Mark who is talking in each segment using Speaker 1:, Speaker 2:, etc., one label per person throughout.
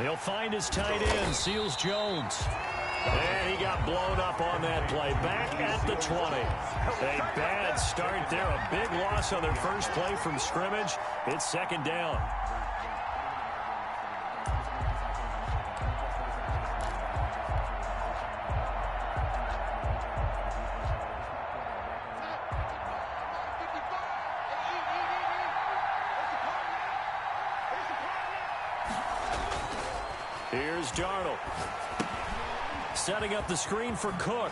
Speaker 1: He'll find his tight end, Seals Jones. And he got blown up on that play. Back at the 20. A bad start there. A big loss on their first play from scrimmage. It's second down. Here's Darnold. Setting up the screen for Cook.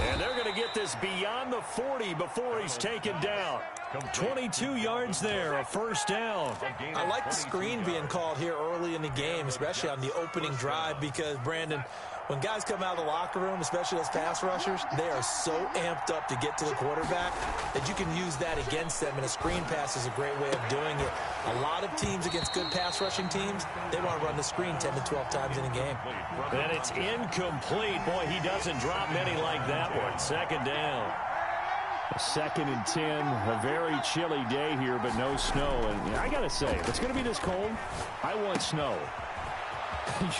Speaker 1: And they're going to get this beyond the 40 before he's taken down. 22 yards there, a first down.
Speaker 2: I like the screen being called here early in the game, especially on the opening drive, because, Brandon, when guys come out of the locker room, especially as pass rushers, they are so amped up to get to the quarterback that you can use that against them, and a screen pass is a great way of doing it. A lot of teams against good pass rushing teams, they want to run the screen 10 to 12 times in a game.
Speaker 1: And it's incomplete. Boy, he doesn't drop many like that one. Second down.
Speaker 3: Second and 10, a very chilly day here, but no snow. And I got to say, if it's going to be this cold, I want snow.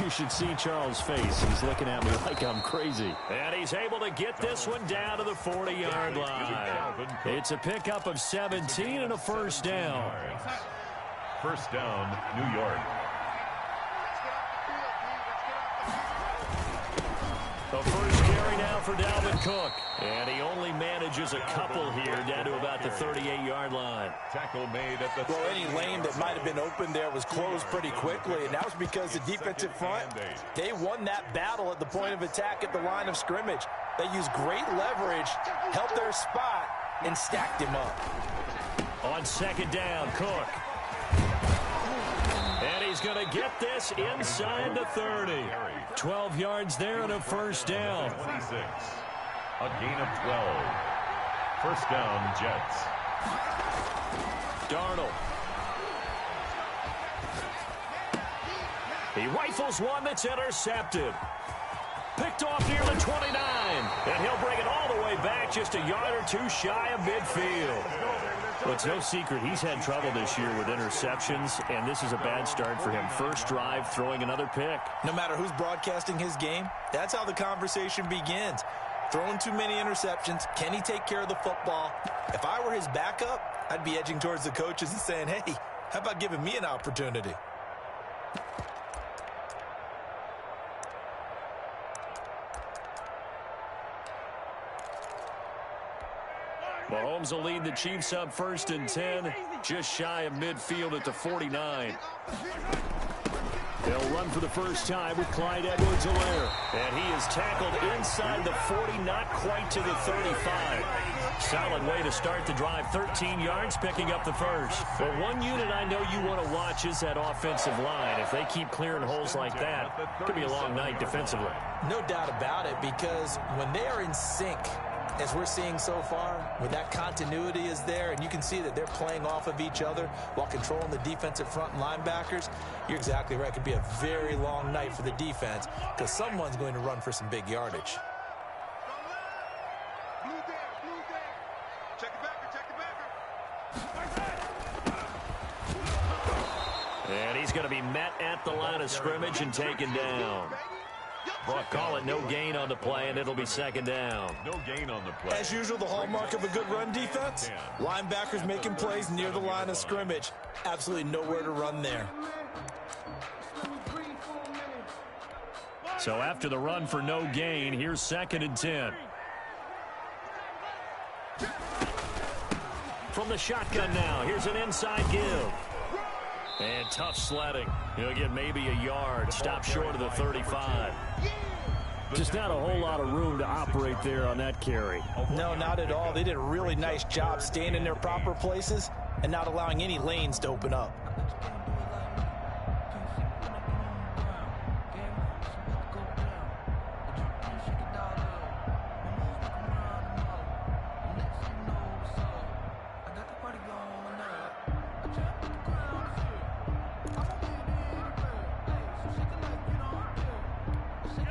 Speaker 3: You should see Charles' face. He's looking at me like I'm crazy.
Speaker 1: And he's able to get this one down to the 40-yard line. It's a pickup of 17 and a first down.
Speaker 4: First down, New York.
Speaker 1: The first carry now for Dalvin Cook. And he only manages a couple here down to about the 38-yard line.
Speaker 4: Tackle made at the...
Speaker 2: Well, any lane that might have been open there was closed pretty quickly, and that was because the defensive front, they won that battle at the point of attack at the line of scrimmage. They used great leverage, held their spot, and stacked him up.
Speaker 1: On second down, Cook. And he's going to get this inside the 30. 12 yards there and a first down.
Speaker 4: 26. A gain of 12. First down, Jets.
Speaker 1: Darnold. He rifles one that's intercepted. Picked off near the 29. And he'll bring it all the way back, just a yard or two shy of midfield.
Speaker 3: Well, it's no secret he's had trouble this year with interceptions, and this is a bad start for him. First drive, throwing another pick.
Speaker 2: No matter who's broadcasting his game, that's how the conversation begins. Throwing too many interceptions, can he take care of the football? If I were his backup, I'd be edging towards the coaches and saying, hey, how about giving me an opportunity?
Speaker 1: Mahomes will lead the Chiefs up first and 10, just shy of midfield at the 49.
Speaker 3: They'll run for the first time with Clyde Edwards-Helaire.
Speaker 1: And he is tackled inside the 40, not quite to the 35. Solid way to start the drive. 13 yards, picking up the first. But one unit I know you want to watch is that offensive line. If they keep clearing holes like that, it could be a long night defensively.
Speaker 2: No doubt about it, because when they are in sync, as we're seeing so far, where that continuity is there, and you can see that they're playing off of each other while controlling the defensive front and linebackers, you're exactly right. It could be a very long night for the defense because someone's going to run for some big yardage.
Speaker 1: And he's going to be met at the line of scrimmage and taken down. Call it no gain on the play, and it'll be second down.
Speaker 4: No gain on the play.
Speaker 2: As usual, the hallmark of a good run defense, linebackers making plays near the line of scrimmage. Absolutely nowhere to run there.
Speaker 1: So after the run for no gain, here's second and 10. From the shotgun now, here's an inside give. And tough sledding. He'll get maybe a yard. Stop short of the 35.
Speaker 3: Just not a whole lot of room to operate there on that carry.
Speaker 2: No, not at all. They did a really nice job staying in their proper places and not allowing any lanes to open up.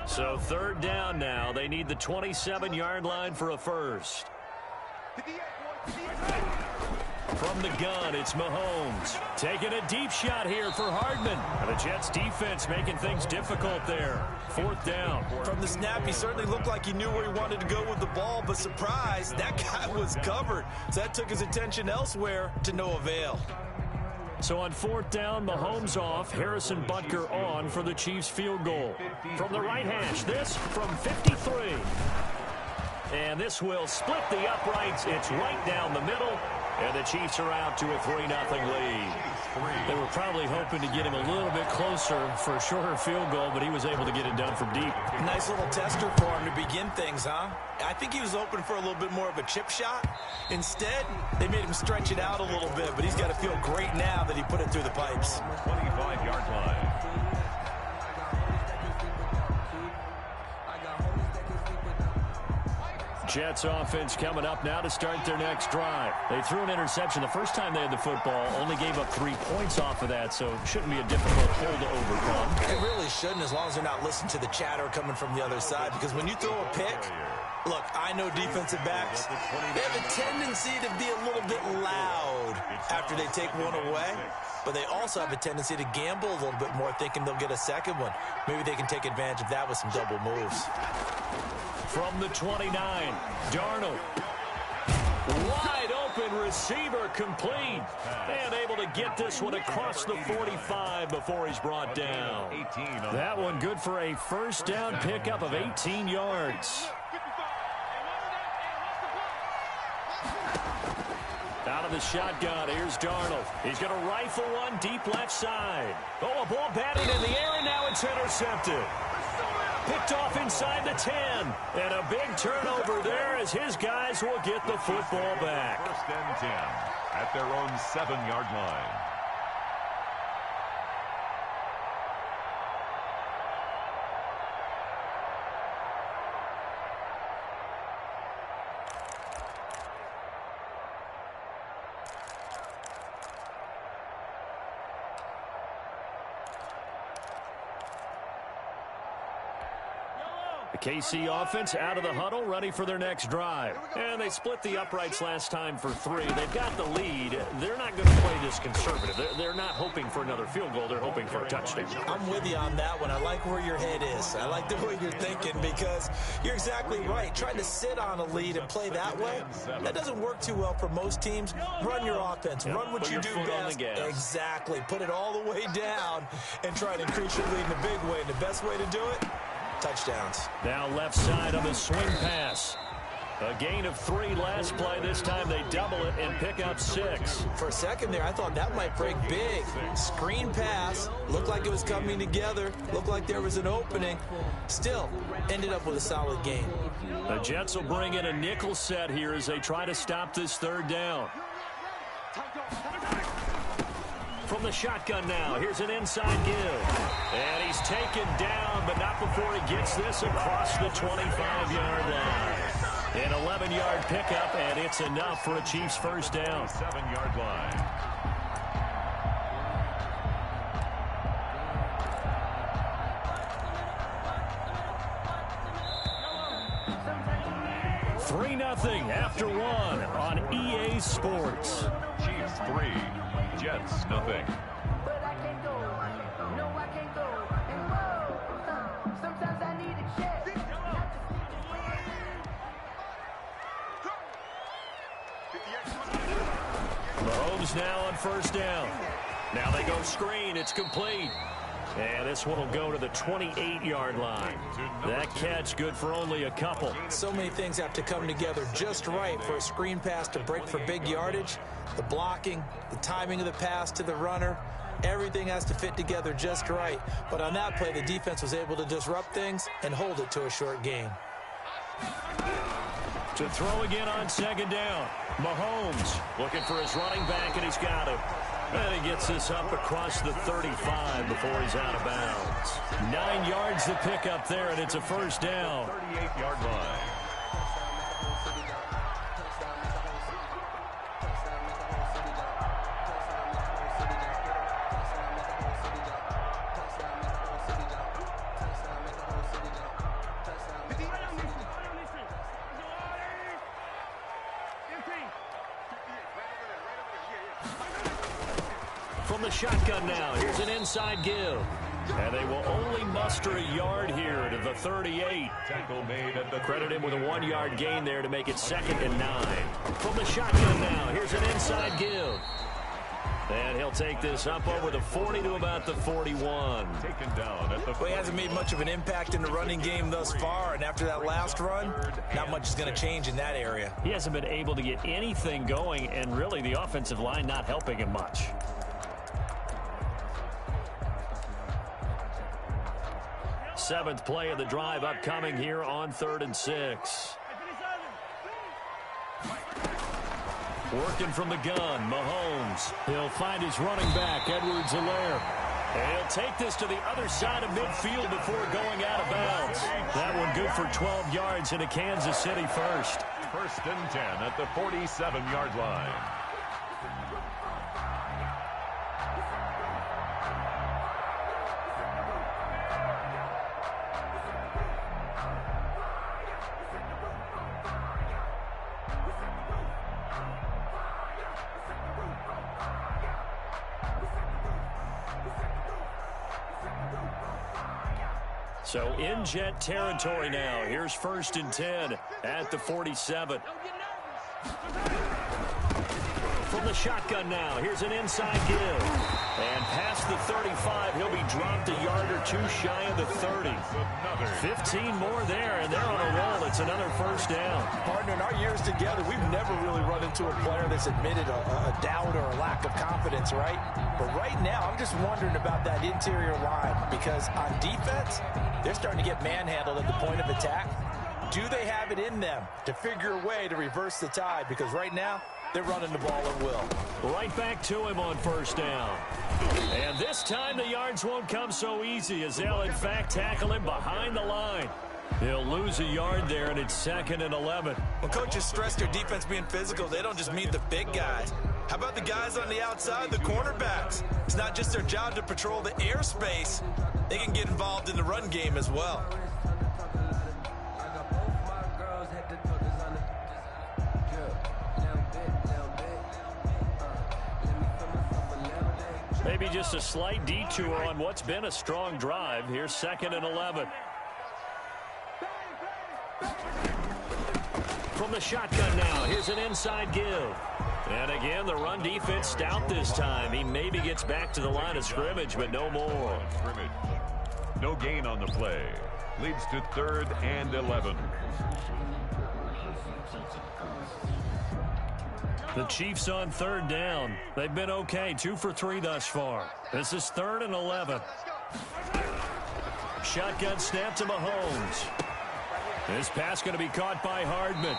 Speaker 1: So third down now. They need the 27-yard line for a first. From the gun, it's Mahomes. Taking a deep shot here for Hardman. And the Jets defense making things difficult there. 4th down.
Speaker 2: From the snap, he certainly looked like he knew where he wanted to go with the ball, but surprise, that guy was covered. So that took his attention elsewhere to no avail.
Speaker 1: So on 4th down, Mahomes off, Harrison Butker on for the Chiefs field goal. From the right hash, this from 53. And this will split the uprights. It's right down the middle. And the Chiefs are out to a 3-0 lead. They were probably hoping to get him a little bit closer for a shorter field goal, but he was able to get it done from deep.
Speaker 2: Nice little tester for him to begin things, huh? I think he was open for a little bit more of a chip shot. Instead, they made him stretch it out a little bit, but he's got to feel great now that he put it through the pipes.
Speaker 4: 25-yard line.
Speaker 1: Jets offense coming up now to start their next drive. They threw an interception the first time they had the football, only gave up 3 points off of that, so it shouldn't be a difficult hole to overcome.
Speaker 2: It really shouldn't, as long as they're not listening to the chatter coming from the other side, because when you throw a pick, look, I know defensive backs, they have a tendency to be a little bit loud after they take one away, but they also have a tendency to gamble a little bit more, thinking they'll get a second one. Maybe they can take advantage of that with some double moves.
Speaker 1: From the 29, Darnold. Wide open receiver complete. And able to get this one across the 45 before he's brought down. That one good for a first down pickup of 18 yards. Out of the shotgun, here's Darnold. He's going to rifle one deep left side. Oh, a ball batted in the air, and now it's intercepted. Picked off inside the 10. And a big turnover there as his guys will get the football back.
Speaker 4: 1st and 10 at their own 7-yard line.
Speaker 1: KC offense out of the huddle, ready for their next drive. And they split the uprights last time for 3. They've got the lead. They're not going to play this conservative. They're not hoping for another field goal. They're hoping for a touchdown.
Speaker 2: I'm with you on that one. I like where your head is. I like the way you're thinking, because you're exactly right. Trying to sit on a lead and play that way, that doesn't work too well for most teams. Run your offense. Run what you do best. Exactly. Put it all the way down and try to increase your lead in a big way. And the best way to do it, touchdowns.
Speaker 1: Now left side on the swing pass. A gain of 3 last play. This time they double it and pick up 6.
Speaker 2: For a second there, I thought that might break big. Screen pass. Looked like it was coming together. Looked like there was an opening. Still, ended up with a solid gain.
Speaker 1: The Jets will bring in a nickel set here as they try to stop this 3rd down. From the shotgun now, here's an inside give. And he's taken down, but not before he gets this across the 25-yard line. An 11-yard pickup, and it's enough for a Chiefs first down.
Speaker 4: 7-yard line.
Speaker 1: Three 3-0 after 1 on EA Sports.
Speaker 4: Chiefs 3, Jets nothing.
Speaker 5: But I can't go. No, I can't go. And whoa, sometimes I need a check.
Speaker 1: Mahomes now on first down. Now they go screen. It's complete. And this one will go to the 28-yard line. That catch good for only a couple.
Speaker 2: So many things have to come together just right for a screen pass to break for big yardage. The blocking, the timing of the pass to the runner, everything has to fit together just right. But on that play, the defense was able to disrupt things and hold it to a short gain.
Speaker 1: To throw again on second down. Mahomes looking for his running back, and he's got it. And he gets this up across the 35 before he's out of bounds. 9 yards to pick up there, and it's a first down.
Speaker 4: 38-yard line.
Speaker 1: From the shotgun now, here's an inside give. And they will only muster a yard here to the 38.
Speaker 4: Tackle made at the
Speaker 1: Credit him with a 1-yard gain there to make it 2nd and 9. From the shotgun now, here's an inside give. And he'll take this up over the 40 to about the 41.
Speaker 4: taken down at the
Speaker 2: Well, he hasn't made much of an impact in the running game thus far, and after that last run, not much is going to change in that area.
Speaker 1: He hasn't been able to get anything going, and really the offensive line not helping him much. Seventh play of the drive upcoming here on 3rd and 6. Working from the gun, Mahomes. He'll find his running back, Edwards-Helaire. And he'll take this to the other side of midfield before going out of bounds. That one good for 12 yards into Kansas City first.
Speaker 4: 1st and 10 at the 47-yard line.
Speaker 1: So in jet territory now. Here's 1st and 10 at the 47. From the shotgun now, here's an inside give. And past the 35, he'll be dropped a yard or two shy of the 30. 15 more there, and they're on a roll. It's another 1st down.
Speaker 2: Partner, in our years together, we've never really run into a player that's admitted a doubt or a lack of confidence, right? But right now, I'm just wondering about that interior line, because on defense, they're starting to get manhandled at the point of attack. Do they have it in them to figure a way to reverse the tide? Because right now, they're running the ball at will.
Speaker 1: Right back to him on 1st down. And this time the yards won't come so easy as they'll, in fact, tackle him behind the line. He'll lose a yard there, and it's 2nd and 11.
Speaker 2: When coaches stress their defense being physical, they don't just mean the big guys. How about the guys on the outside, the cornerbacks? It's not just their job to patrol the airspace. They can get involved in the run game as well.
Speaker 1: Maybe just a slight detour on what's been a strong drive. Here's 2nd and 11. From the shotgun now, here's an inside give. And again, the run defense stout this time. He maybe gets back to the line of scrimmage, but no more.
Speaker 4: No gain on the play. Leads to 3rd and 11.
Speaker 1: The Chiefs on 3rd down. They've been okay, 2 for 3 thus far. This is 3rd and 11. Shotgun snap to Mahomes. This pass going to be caught by Hardman.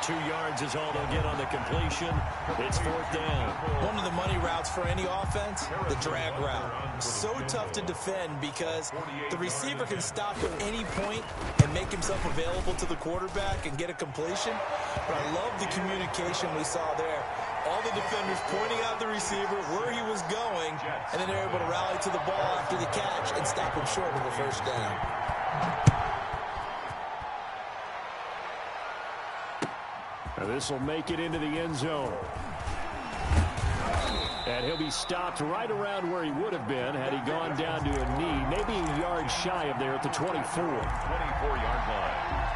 Speaker 1: 2 yards is all they'll get on the completion. It's 4th down.
Speaker 2: One of the money routes for any offense, the drag route. So tough to defend because the receiver can stop at any point and make himself available to the quarterback and get a completion. But I love the communication we saw there. All the defenders pointing out the receiver, where he was going, and then they're able to rally to the ball after the catch and stop him short of the 1st down.
Speaker 3: Now this will make it into the end zone. And he'll be stopped right around where he would have been had he gone down to a knee, maybe a yard shy of there at the 24.
Speaker 4: 24-yard line.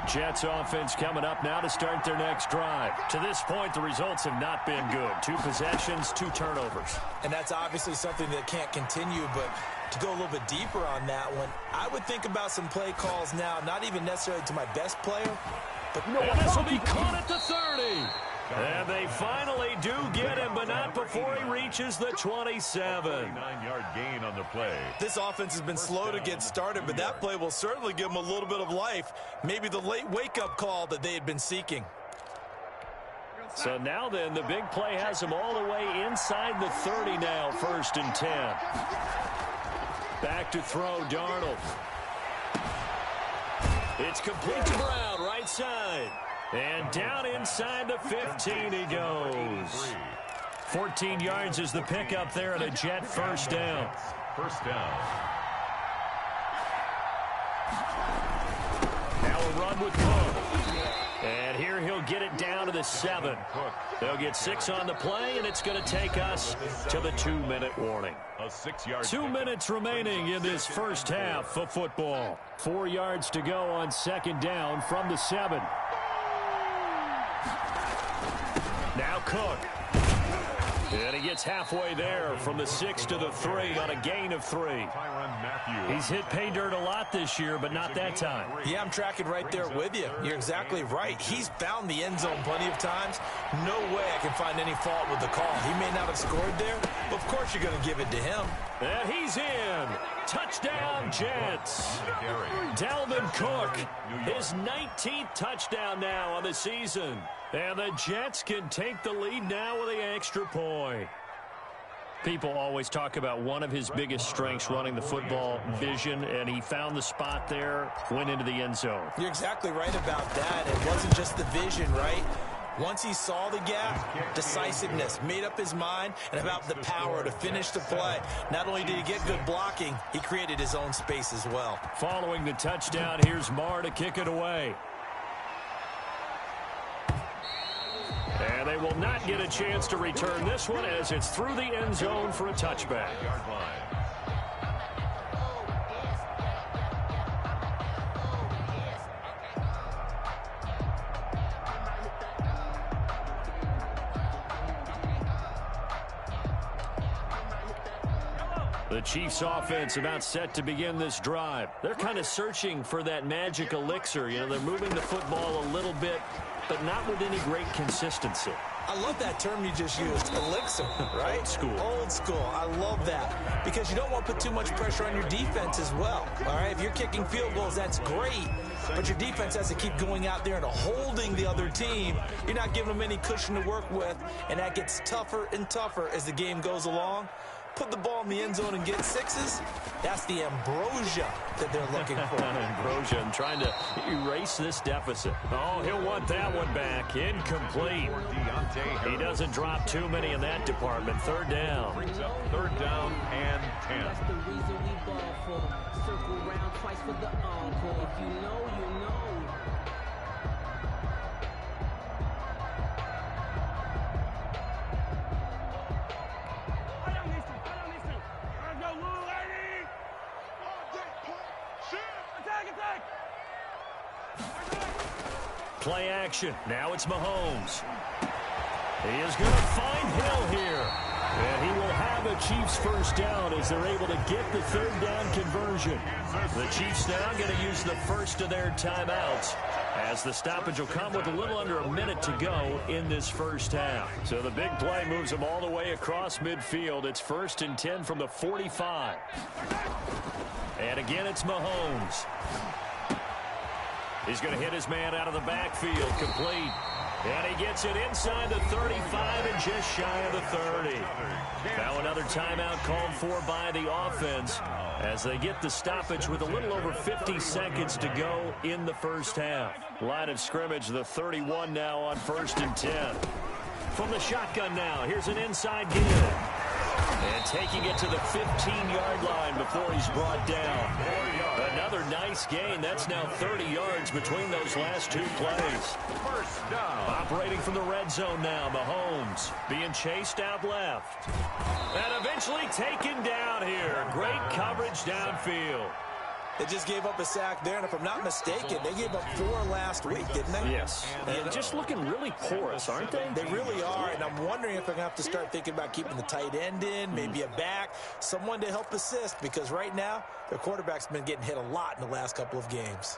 Speaker 1: Jets offense coming up now to start their next drive. To this point, the results have not been good. 2 possessions, 2 turnovers.
Speaker 2: And that's obviously something that can't continue, but to go a little bit deeper on that one, I would think about some play calls now, not even necessarily to my best player, but
Speaker 1: and this will be caught at the 30. And they finally do get him, but not before he reaches the 27.
Speaker 4: 9-yard gain on the play.
Speaker 2: This offense has been slow to get started, but that play will certainly give them a little bit of life. Maybe the late wake-up call that they had been seeking.
Speaker 1: So now then, the big play has him all the way inside the 30 now, 1st and 10. Back to throw, Darnold. It's complete to Brown, right side. And down inside the 15 he goes. 14 yards is the pickup there and a Jet 1st down.
Speaker 4: 1st down.
Speaker 1: Now a run with Cook. And here he'll get it down to the 7. They'll get 6 on the play, and it's going to take us to the 2-minute warning. 2 minutes remaining in this first half of football. 4 yards to go on 2nd down from the 7. Now Cook. And he gets halfway there from the 6 to the 3 on a gain of 3. He's hit pay dirt a lot this year, but not that time.
Speaker 2: Yeah, I'm tracking right there with you. You're exactly right. He's found the end zone plenty of times. No way I can find any fault with the call. He may not have scored there, but of course you're going to give it to him.
Speaker 1: And he's in. Touchdown, Jets. Dalvin Cook, his 19th touchdown now on the season. And the Jets can take the lead now with the extra point. People always talk about one of his biggest strengths, running the football, vision, and he found the spot there, went into the end zone.
Speaker 2: You're exactly right about that. It wasn't just the vision, right? Once he saw the gap, decisiveness, made up his mind, and about the power to finish the play. Not only did he get good blocking, he created his own space as well.
Speaker 1: Following the touchdown, here's Marr to kick it away. And they will not get a chance to return this one as it's through the end zone for a touchback. The Chiefs offense about set to begin this drive. They're kind of searching for that magic elixir. You know, they're moving the football a little bit, but not with any great consistency.
Speaker 2: I love that term you just used, elixir, right?
Speaker 1: Old school.
Speaker 2: Old school. I love that because you don't want to put too much pressure on your defense as well. All right, if you're kicking field goals, that's great, but your defense has to keep going out there and holding the other team. You're not giving them any cushion to work with, and that gets tougher and tougher as the game goes along. Put the ball in the end zone and get 6s. That's the ambrosia that they're looking for.
Speaker 1: Ambrosia and trying to erase this deficit. Oh, he'll want that one back. Incomplete. He doesn't drop too many in that department. 3rd down.
Speaker 4: Brings up 3rd down and 10.
Speaker 5: That's the reason we ball for. Circle round twice for the encore. If you know, you know.
Speaker 1: Play action. Now it's Mahomes. He is going to find Hill here. And he will have a Chiefs first down as they're able to get the 3rd down conversion. The Chiefs now going to use the first of their timeouts as the stoppage will come with a little under a minute to go in this first half. So the big play moves them all the way across midfield. It's 1st and 10 from the 45. And again, it's Mahomes. He's going to hit his man out of the backfield, complete. And he gets it inside the 35 and just shy of the 30. Now another timeout called for by the offense as they get the stoppage with a little over 50 seconds to go in the first half. Line of scrimmage, the 31 now on 1st and 10. From the shotgun now, here's an inside give. And taking it to the 15-yard line before he's brought down. Another nice gain. That's now 30 yards between those last 2 plays.
Speaker 4: First down.
Speaker 1: Operating from the red zone now, Mahomes being chased out left. And eventually taken down here. Great coverage downfield.
Speaker 2: They just gave up a sack there, and if I'm not mistaken, they gave up 4 last week, didn't they?
Speaker 1: Yes. And just looking really porous, aren't they?
Speaker 2: They really are, and I'm wondering if they're going to have to start thinking about keeping the tight end in, maybe a back, someone to help assist, because right now, their quarterback's been getting hit a lot in the last couple of games.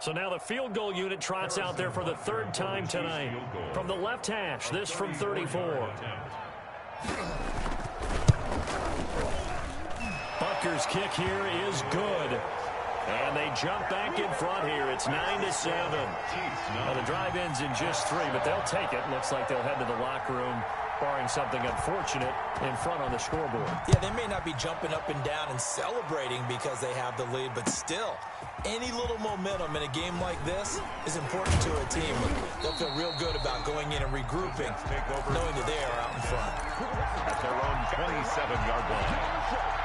Speaker 1: So now the field goal unit trots out there for the 3rd time tonight. From the left hash, this from 34. Butker's kick here is good. And they jump back in front here. It's 9-7. Well, the drive ends in just 3, but they'll take it. Looks like they'll head to the locker room barring something unfortunate in front on the scoreboard.
Speaker 2: Yeah, they may not be jumping up and down and celebrating because they have the lead, but still, any little momentum in a game like this is important to a team. They'll feel real good about going in and regrouping, knowing that they are out in front.
Speaker 4: At their own 27-yard line.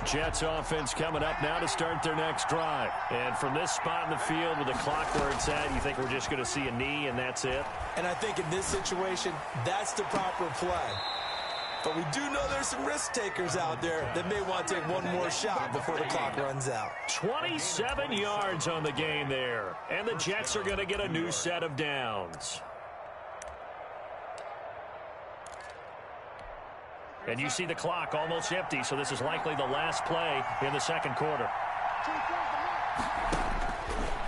Speaker 1: Jets offense coming up now to start their next drive. And from this spot in the field with the clock where it's at, you think we're just going to see a knee and that's it?
Speaker 2: And I think in this situation, that's the proper play. But we do know there's some risk takers out there that may want to take one more shot before the clock runs out.
Speaker 1: 27 yards on the game there. And the Jets are going to get a new set of downs. And you see the clock almost empty, so this is likely the last play in the second quarter.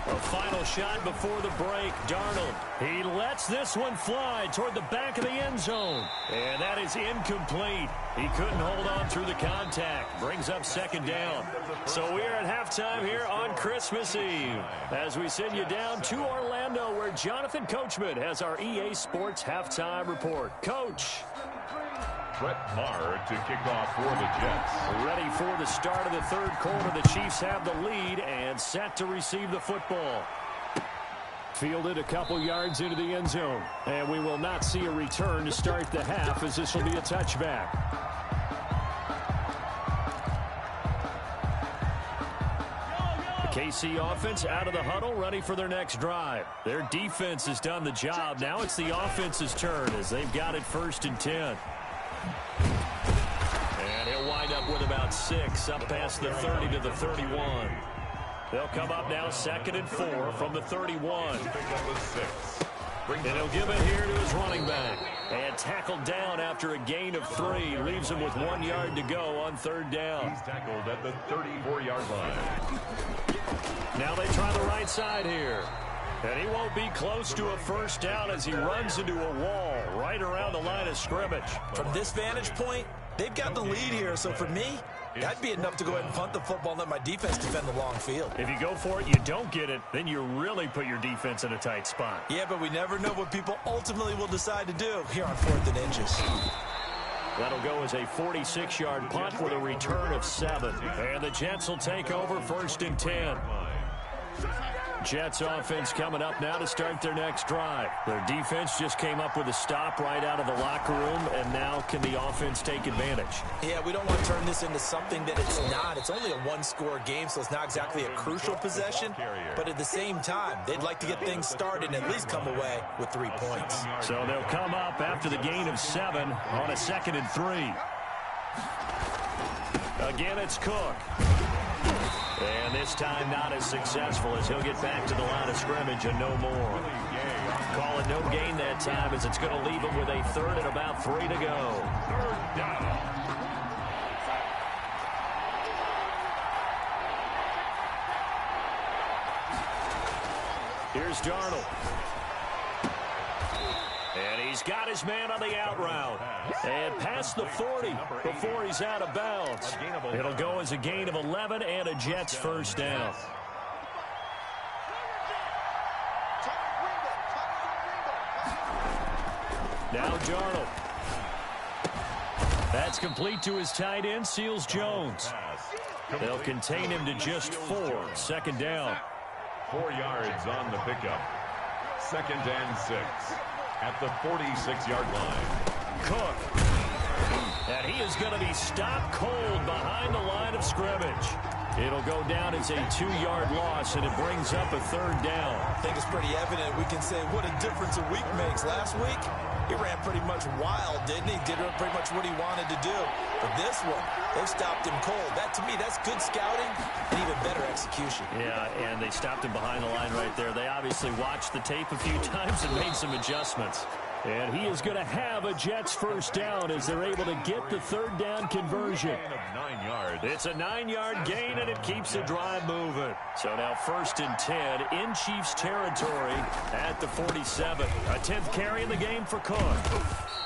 Speaker 1: A final shot before the break. Darnold, he lets this one fly toward the back of the end zone. And that is incomplete. He couldn't hold on through the contact. Brings up second down. So we're at halftime here on Christmas Eve as we send you down to Orlando where Jonathan Coachman has our EA Sports halftime report. Coach.
Speaker 4: Brett Maher to kick off for the Jets.
Speaker 1: Ready for the start of the third quarter. The Chiefs have the lead and set to receive the football. Fielded a couple yards into the end zone. And we will not see a return to start the half as this will be a touchback. The KC offense out of the huddle, ready for their next drive. Their defense has done the job. Now it's the offense's turn as they've got it 1st and 10. And he'll wind up with about 6 up past the 30 to the 31. They'll come up now 2nd and 4 from the 31. And he'll give it here to his running back. And tackled down after a gain of 3. Leaves him with 1 yard to go on 3rd down.
Speaker 4: He's tackled at the 34-yard line.
Speaker 1: Now they try the right side here. And he won't be close to a 1st down as he runs into a wall right around the line of scrimmage.
Speaker 2: From this vantage point, they've got the lead here. So for me, that'd be enough to go ahead and punt the football and let my defense defend the long field.
Speaker 1: If you go for it, you don't get it, then you really put your defense in a tight spot.
Speaker 2: Yeah, but we never know what people ultimately will decide to do here on 4th and inches.
Speaker 1: That'll go as a 46-yard punt with a return of 7. And the Jets will take over 1st and 10. Jets offense coming up now to start their next drive. Their defense just came up with a stop right out of the locker room, and now can the offense take advantage?
Speaker 2: Yeah, we don't want to turn this into something that it's not. It's only a one-score game, so it's not exactly a crucial possession. But at the same time, they'd like to get things started and at least come away with 3 points.
Speaker 1: So they'll come up after the gain of 7 on a 2nd and 3. Again, it's Cook. And this time not as successful as he'll get back to the line of scrimmage and no more. Call it no gain that time as it's going to leave him with a 3rd and about 3 to go.
Speaker 4: 3rd down.
Speaker 1: Here's Darnold. And he's got his man on the out route. And past the 40 before he's out of bounds. It'll go as a gain of 11 and a Jets 1st down. Now Darnold. That's complete to his tight end, Seals Jones. They'll contain him to just 4. 2nd down.
Speaker 4: 4 yards on the pickup. 2nd and 6. At the 46-yard line.
Speaker 1: Cook. And he is going to be stopped cold behind the line of scrimmage. It'll go down as a 2-yard loss, and it brings up a 3rd down.
Speaker 2: I think it's pretty evident we can say what a difference a week makes. Last week, he ran pretty much wild, didn't he? Did pretty much what he wanted to do. But this one, they've stopped him cold. That, to me, that's good scouting and even better execution.
Speaker 1: Yeah, and they stopped him behind the line right there. They obviously watched the tape a few times and made some adjustments.
Speaker 3: And he is going to have a Jets first down as they're able to get the third down conversion.
Speaker 4: Gain of 9 yards.
Speaker 1: It's a 9-yard gain, and it keeps the drive moving. So now 1st and 10 in Chiefs territory at the 47. A 10th carry in the game for Cook.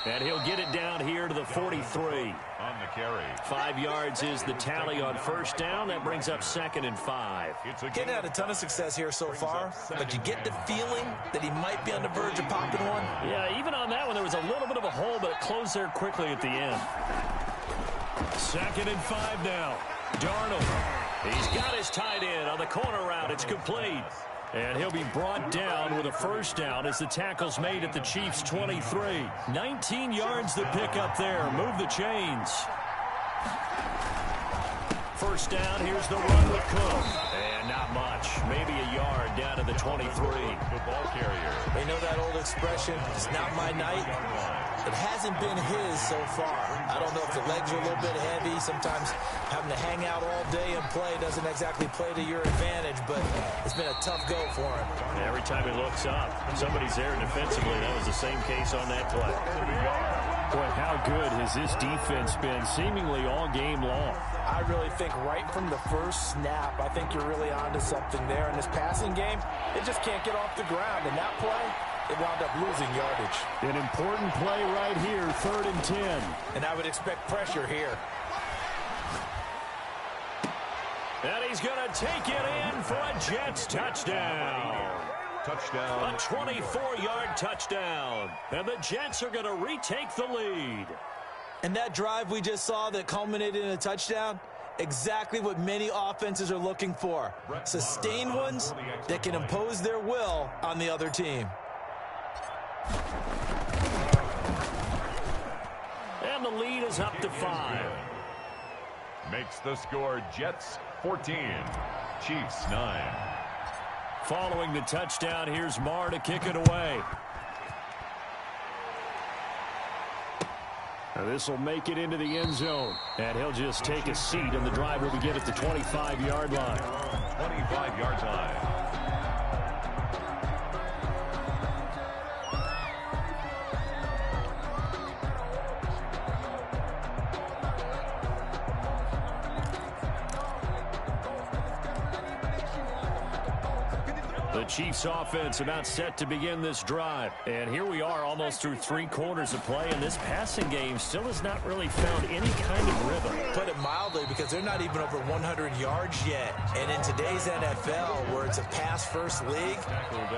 Speaker 1: And he'll get it down here to the 43.
Speaker 4: On the carry.
Speaker 1: 5 yards is the tally on first down. That brings up 2nd and 5.
Speaker 2: Getting had a ton of success here so far, but you get the feeling that he might be on the verge of popping one.
Speaker 1: Yeah, even on that one, there was a little bit of a hole, but it closed there quickly at the end. 2nd and 5 now. Darnold. He's got his tight end on the corner route. It's complete. And he'll be brought down with a first down as the tackle's made at the Chiefs' 23. 19 yards to pick up there. Move the chains. First down, here's the run with Cook. And not much. Maybe a yard down to the 23.
Speaker 4: The ball carrier.
Speaker 2: They know that old expression, it's not my night. It hasn't been his so far. I don't know if the legs are a little bit heavy. Sometimes having to hang out all day and play doesn't exactly play to your advantage, but it's been a tough go for him.
Speaker 1: Every time he looks up, somebody's there defensively. That was the same case on that play.
Speaker 3: Boy, how good has this defense been seemingly all game long?
Speaker 2: I really think right from the first snap, I think you're really onto something there. In this passing game, it just can't get off the ground. And that play, it wound up losing yardage.
Speaker 3: An important play right here, 3rd and 10.
Speaker 2: And I would expect pressure here.
Speaker 1: And he's going to take it in for a Jets touchdown.
Speaker 4: Touchdown.
Speaker 1: A 24-yard touchdown. And the Jets are going to retake the lead.
Speaker 2: And that drive we just saw that culminated in a touchdown, exactly what many offenses are looking for. Sustained ones that can impose their will on the other team.
Speaker 1: And the lead is up to 5.
Speaker 4: Makes the score Jets 14. Chiefs 9.
Speaker 1: Following the touchdown, here's Marr to kick it away.
Speaker 3: Now this will make it into the end zone. And he'll just take a seat, and the drive will begin at the 25-yard line.
Speaker 4: 25-yard line.
Speaker 1: The Chiefs offense about set to begin this drive. And here we are almost through 3 quarters of play, and this passing game still has not really found any kind of rhythm.
Speaker 2: Put it mildly, because they're not even over 100 yards yet. And in today's NFL, where it's a pass-first league,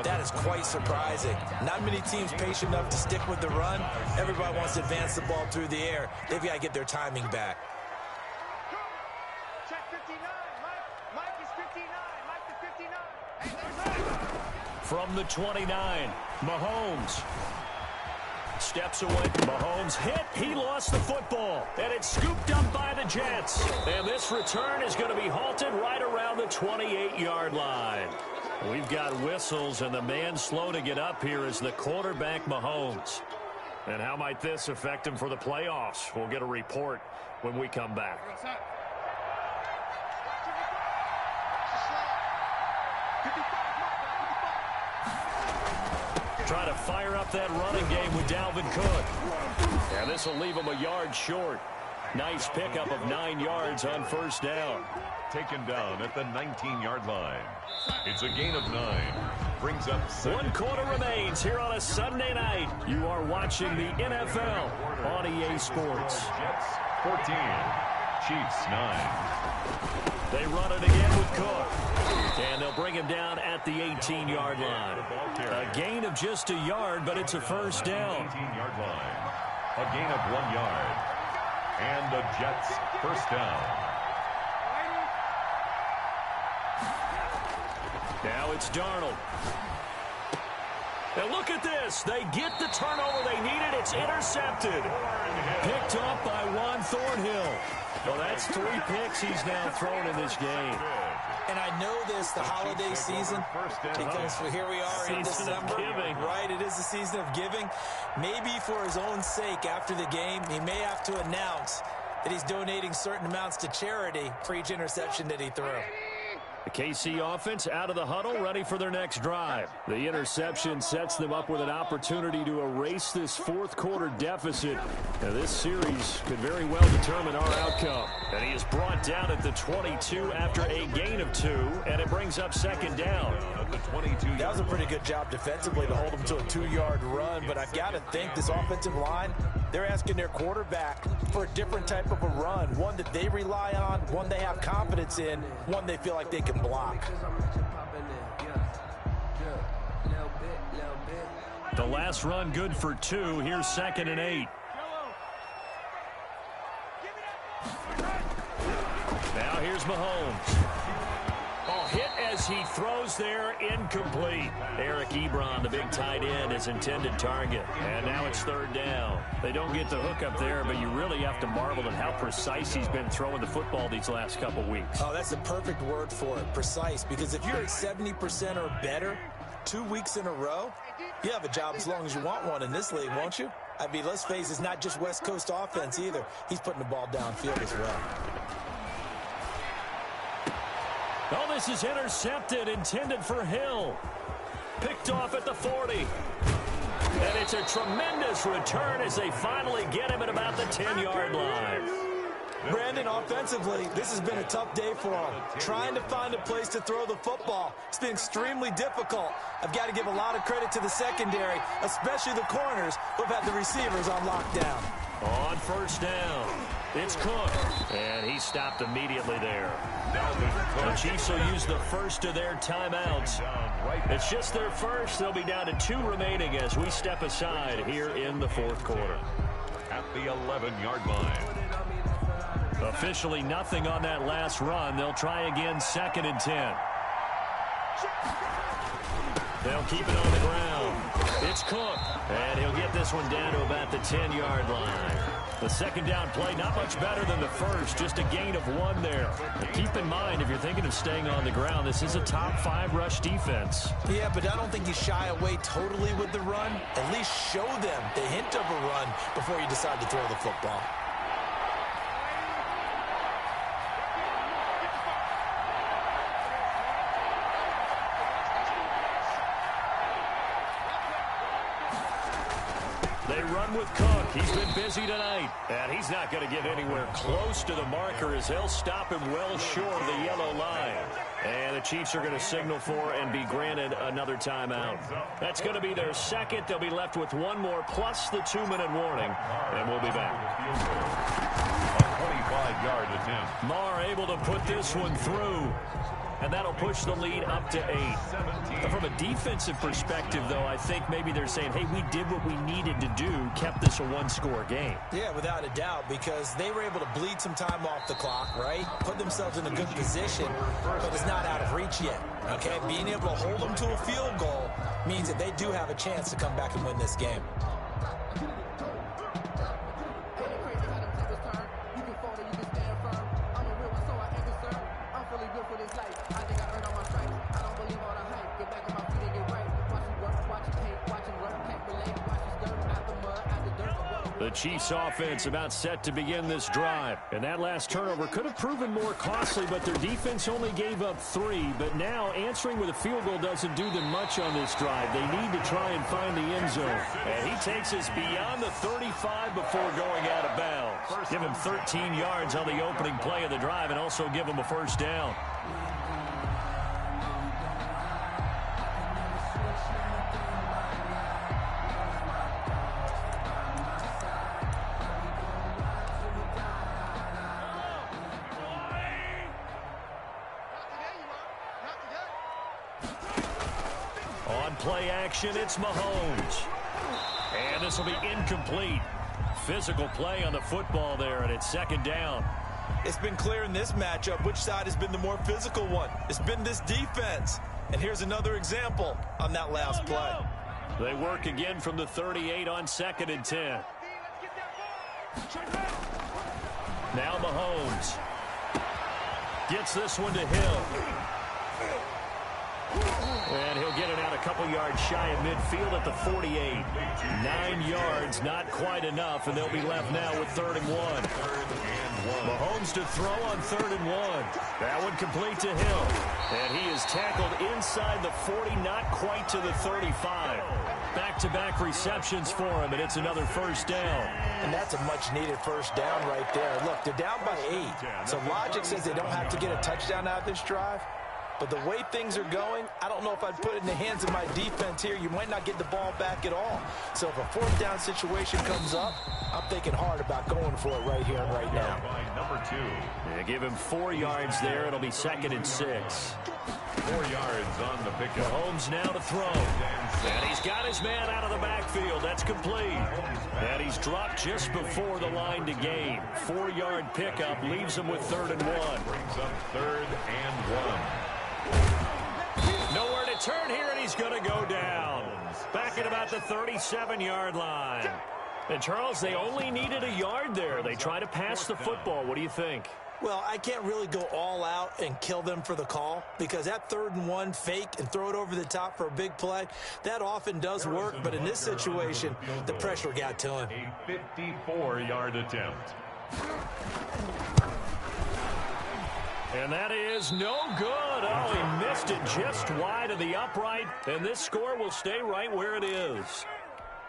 Speaker 2: that is quite surprising. Not many teams patient enough to stick with the run. Everybody wants to advance the ball through the air. They've got to get their timing back.
Speaker 5: Check 59, Mike. Mike is 59. Mike is 59.
Speaker 1: From the 29, Mahomes steps away. Mahomes hit. He lost the football. And it's scooped up by the Jets. And this return is going to be halted right around the 28-yard line. We've got whistles, and the man slow to get up here is the quarterback, Mahomes. And how might this affect him for the playoffs? We'll get a report when we come back. Try to fire up that running game with Dalvin Cook. And this will leave him a yard short. Nice pickup of 9 yards on first down.
Speaker 4: Taken down at the 19-yard line. It's a gain of 9. Brings up 7.
Speaker 1: 1 quarter remains here on a Sunday night. You are watching the NFL on EA Sports.
Speaker 4: Jets 14. Chiefs 9.
Speaker 1: They run it again with Cook. And they'll bring him down at the 18-yard line. A gain of just a yard, but it's a first down.
Speaker 4: 18-yard line. A gain of 1 yard. And the Jets first down.
Speaker 1: Now it's Darnold. And look at this. They get the turnover they needed. It's intercepted. Picked off by Juan Thornhill. Well, that's 3 picks he's now thrown in this game.
Speaker 2: And I know this, the holiday season, because here we are in December. Right, it is the season of giving. Maybe for his own sake after the game, he may have to announce that he's donating certain amounts to charity for each interception that he threw.
Speaker 1: The KC offense out of the huddle, ready for their next drive. The interception sets them up with an opportunity to erase this fourth quarter deficit. Now, this series could very well determine our outcome. And he is brought down at the 22 after a gain of 2, and it brings up second down.
Speaker 4: At the 22.
Speaker 2: That was a pretty good job defensively to hold him to a 2-yard run, but I've got to think this offensive line, they're asking their quarterback for a different type of a run, one that they rely on, one they have confidence in, one they feel like they can block.
Speaker 1: The last run good for 2. Here's 2nd and 8. Now here's Mahomes. Oh, hit as he throws there, incomplete. Eric Ebron, the big tight end, his intended target. And now it's 3rd down. They don't get the hook up there, but you really have to marvel at how precise he's been throwing the football these last couple weeks.
Speaker 2: Oh, that's the perfect word for it, precise, because if you're at 70% or better 2 weeks in a row, you have a job as long as you want one in this league, won't you? I mean, let's face it, it's not just West Coast offense either. He's putting the ball downfield as well.
Speaker 1: Oh, this is intercepted, intended for Hill. Picked off at the 40. And it's a tremendous return as they finally get him at about the 10-yard line.
Speaker 2: Brandon, offensively, this has been a tough day for him. Trying to find a place to throw the football. It's been extremely difficult. I've got to give a lot of credit to the secondary, especially the corners who've had the receivers on lockdown.
Speaker 1: On 1st down, it's Cook. And he stopped immediately there. The Chiefs will use the first of their timeouts. It's just their first. They'll be down to 2 remaining as we step aside here in the 4th quarter.
Speaker 4: At the 11-yard line.
Speaker 1: Officially nothing on that last run. They'll try again, 2nd and 10. They'll keep it on the ground. It's Cook, and he'll get this one down to about the 10-yard line. The 2nd down play, not much better than the first, just a gain of 1 there. But keep in mind, if you're thinking of staying on the ground, this is a top 5 rush defense.
Speaker 2: Yeah, but I don't think you shy away totally with the run. At least show them the hint of a run before you decide to throw the football.
Speaker 1: They run with Cook. He's been busy tonight. And he's not going to get anywhere close to the marker as they'll stop him well short of the yellow line. And the Chiefs are going to signal for and be granted another timeout. That's going to be their 2nd. They'll be left with 1 more plus the 2-minute warning. And we'll be back.
Speaker 4: A 25-yard attempt.
Speaker 1: Marr able to put this one through. And that'll push the lead up to 8. From a defensive perspective, though, I think maybe they're saying, hey, we did what we needed to do, kept this a 1-score game.
Speaker 2: Yeah, without a doubt, because they were able to bleed some time off the clock, right? Put themselves in a good position, but it's not out of reach yet, okay? Being able to hold them to a field goal means that they do have a chance to come back and win this game.
Speaker 1: The Chiefs offense about set to begin this drive. And that last turnover could have proven more costly, but their defense only gave up 3. But now answering with a field goal doesn't do them much on this drive. They need to try and find the end zone. And he takes us beyond the 35 before going out of bounds. Give him 13 yards on the opening play of the drive and also give him a 1st down. Play action, it's Mahomes. And this will be incomplete. Physical play on the football there, and it's 2nd down.
Speaker 2: It's been clear in this matchup which side has been the more physical one. It's been this defense. And here's another example on that last play.
Speaker 1: They work again from the 38 on 2nd and 10. Now Mahomes gets this one to Hill. And he'll get it out a couple couple yards shy of midfield at the 48. 9 yards, not quite enough, and they'll be left now with 3rd and 1. Mahomes to throw on 3rd and 1. That one complete to Hill. And he is tackled inside the 40, not quite to the 35. Back-to-back receptions for him, and it's another first down.
Speaker 2: And that's a much-needed first down right there. Look, they're down by 8. So logic says they don't have to get a touchdown out of this drive. But the way things are going, I don't know if I'd put it in the hands of my defense here. You might not get the ball back at all. So if a 4th down situation comes up, I'm thinking hard about going for it right here and right now.
Speaker 4: Number 2.
Speaker 1: They give him 4 yards there. It'll be 2nd and 6.
Speaker 4: 4 yards on the pickup.
Speaker 1: Mahomes now to throw. And he's got his man out of the backfield. That's complete. And he's dropped just before the line to gain. 4-yard pickup leaves him with 3rd and 1.
Speaker 4: Brings up 3rd and 1.
Speaker 1: Nowhere to turn here, and he's going to go down. Back at about the 37-yard line. And, Charles, they only needed a yard there. They try to pass the football. What do you think?
Speaker 2: Well, I can't really go all out and kill them for the call because that 3rd and 1 fake and throw it over the top for a big play, that often does work. But in this situation, the pressure got to him.
Speaker 4: A 54-yard attempt.
Speaker 1: And that is no good. Oh, he missed it just wide of the upright, and this score will stay right where it is.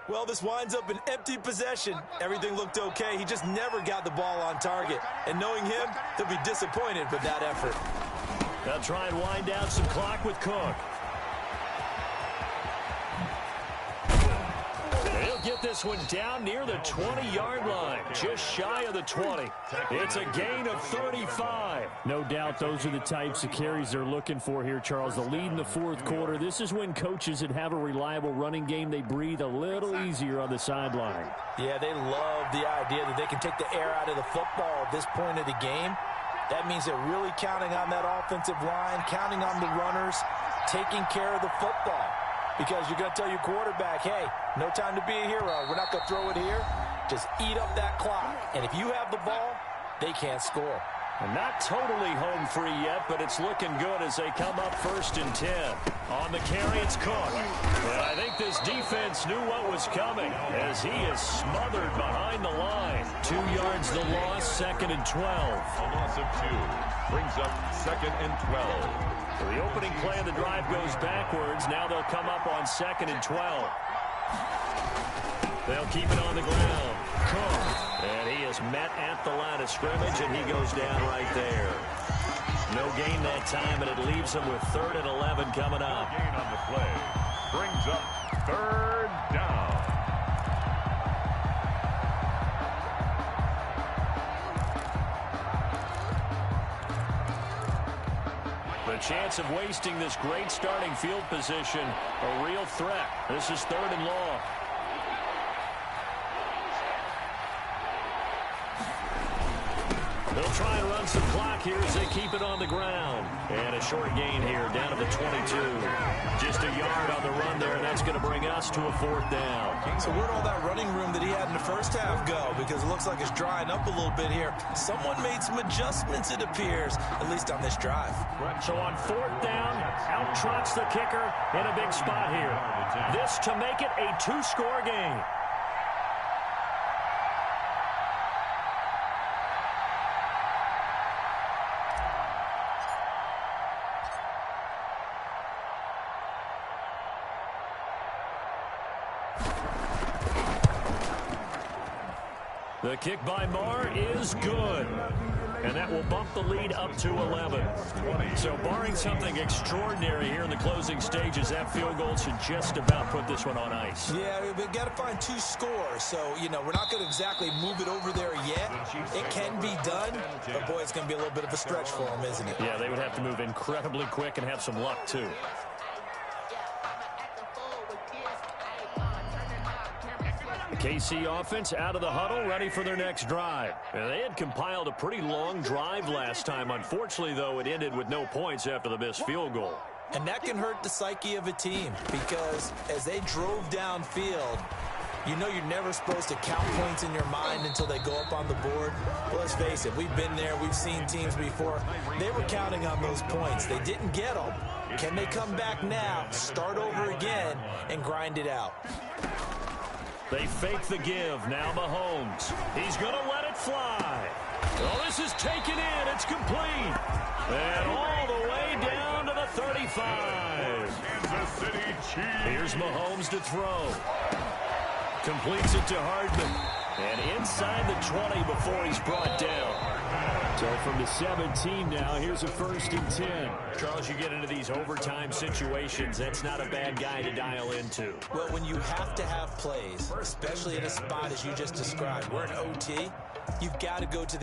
Speaker 2: Well, this winds up an empty possession. Everything looked okay. He just never got the ball on target. And knowing him, he'll be disappointed with that effort.
Speaker 1: They'll try and wind down some clock with Cook. They'll get this one down near the 20-yard line, just shy of the 20. It's a gain of 35.
Speaker 3: No doubt those are the types of carries they're looking for here, Charles. The lead in the 4th quarter. This is when coaches that have a reliable running game, they breathe a little easier on the sideline.
Speaker 2: Yeah, they love the idea that they can take the air out of the football at this point of the game. That means they're really counting on that offensive line, counting on the runners, taking care of the football. Because you're going to tell your quarterback, hey, no time to be a hero. We're not going to throw it here. Just eat up that clock. And if you have the ball, they can't score.
Speaker 1: And not totally home free yet, but it's looking good as they come up 1st and 10. On the carry, it's Cook. And I think this defense knew what was coming as he is smothered behind the line. 2 yards the loss, 2nd and 12.
Speaker 4: A loss of 2. Brings up 2nd and 12.
Speaker 1: So the opening play of the drive goes backwards. Now they'll come up on 2nd and 12. They'll keep it on the ground. Cook. And he is met at the line of scrimmage, and he goes down right there. No gain that time, and it leaves him with 3rd and 11 coming up.
Speaker 4: Gain on the play. Brings up 3rd down.
Speaker 1: The chance of wasting this great starting field position, a real threat. This is 3rd and long. They'll try and run some clock here as they keep it on the ground. And a short gain here down to the 22. Just a yard on the run there, and that's going to bring us to a 4th down.
Speaker 2: So where'd all that running room that he had in the first half go? Because it looks like it's drying up a little bit here. Someone made some adjustments, it appears, at least on this drive.
Speaker 1: So on 4th down, out trots the kicker in a big spot here. This to make it a 2-score game. The kick by Marr is good. And that will bump the lead up to 11. So barring something extraordinary here in the closing stages, that field goal should just about put this one on ice.
Speaker 2: Yeah, we've got to find 2 scores. So, you know, we're not going to exactly move it over there yet. It can be done. But, boy, it's going to be a little bit of a stretch for them, isn't it?
Speaker 1: Yeah, they would have to move incredibly quick and have some luck, too. The KC offense out of the huddle, ready for their next drive. And they had compiled a pretty long drive last time. Unfortunately, though, it ended with no points after the missed field goal.
Speaker 2: And that can hurt the psyche of a team because as they drove downfield, you know you're never supposed to count points in your mind until they go up on the board. Well, let's face it, we've been there. We've seen teams before. They were counting on those points. They didn't get them. Can they come back now, start over again, and grind it out?
Speaker 1: They fake the give. Now Mahomes. He's going to let it fly. Well, this is taken in. It's complete. And all the way down to the 35.
Speaker 4: Kansas City Chiefs.
Speaker 1: Here's Mahomes to throw. Completes it to Hardman. And inside the 20 before he's brought down.
Speaker 3: So from the 17 now, here's a 1st and 10.
Speaker 1: Charles, you get into these overtime situations, that's not a bad guy to dial into.
Speaker 2: Well, when you have to have plays, especially in a spot as you just described, we're in OT, you've got to go to the